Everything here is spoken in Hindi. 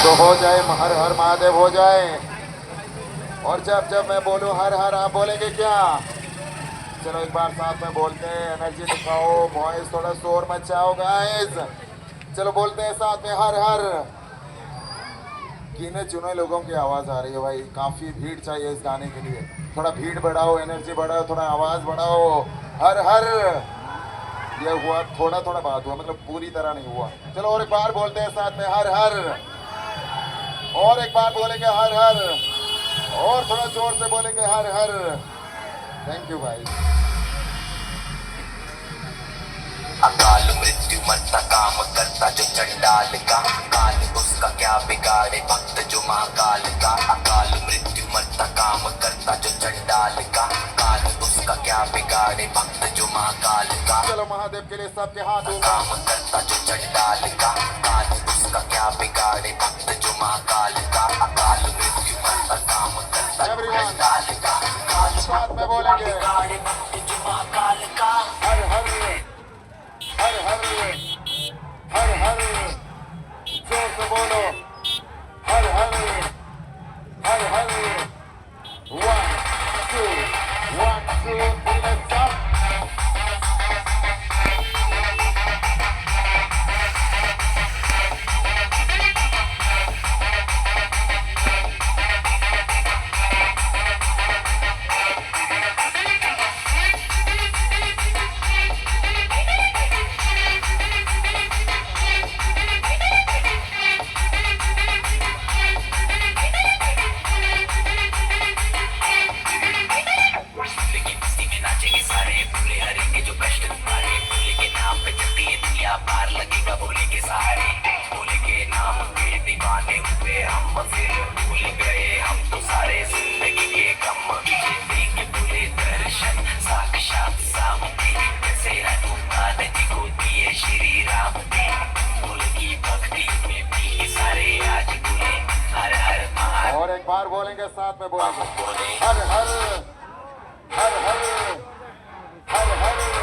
तो हो जाए, हर हर महादेव हो जाए। और जब जब मैं बोलूं हर हर, आप बोलेंगे क्या? चलो एक बार साथ में बोलते हैं, एनर्जी दिखाओ, वॉइस थोड़ा शोर मचाओ गाइस। चलो बोलते हैं साथ में हर हर। गिने चुने लोगों की आवाज आ रही है भाई, काफी भीड़ चाहिए इस गाने के लिए। थोड़ा भीड़ बढ़ाओ, एनर्जी बढ़ाओ, थोड़ा आवाज बढ़ाओ। हर हर। ये हुआ थोड़ा थोड़ा बात हुआ, मतलब पूरी तरह नहीं हुआ। चलो और एक बार बोलते हैं साथ में हर हर। और एक बार बोलेंगे हर हर। और थोड़ा जोर से बोलेंगे हर हर। थैंक यू भाई। अकाल मृत्यु मरता काम करता जो चंडाल का, काल उसका क्या बिगाड़े भक्त जो महाकाल का। अकाल मृत्यु मरता काम करता जो चंडाल का, काल उसका क्या बिगाड़े भक्त जो महाकाल का। चलो महादेव के लिए सबके हाथ काम करता जो चंडाल का, काल उसका क्या बिगाड़े भक्त जो महाकाल का। अकाल मृत्यु मरता काम करता जो चंडाल का, काल साथ में बोलेंगे बिगाड़े भक्त जो महाकाल का। हर हर हर हर हर हर। जोर से बोलो हर हर हर हर। 1 2 1 2 3 let's go। पार लगेगा भोले के सहारे, भोले के नाम के दीवाने हुए हम, फिर भूल गए हम तो सारे जिंदगी के गम। देंगे भोले दर्शन साक्षात सामने, कैसे हनुमान जी को दिए श्री राम ने। भोले की भक्ति में भी सारे आज बोले हर हर महादेव। और एक बार बोलेंगे साथ में बोलेंगे हर हर हर हर हर हर।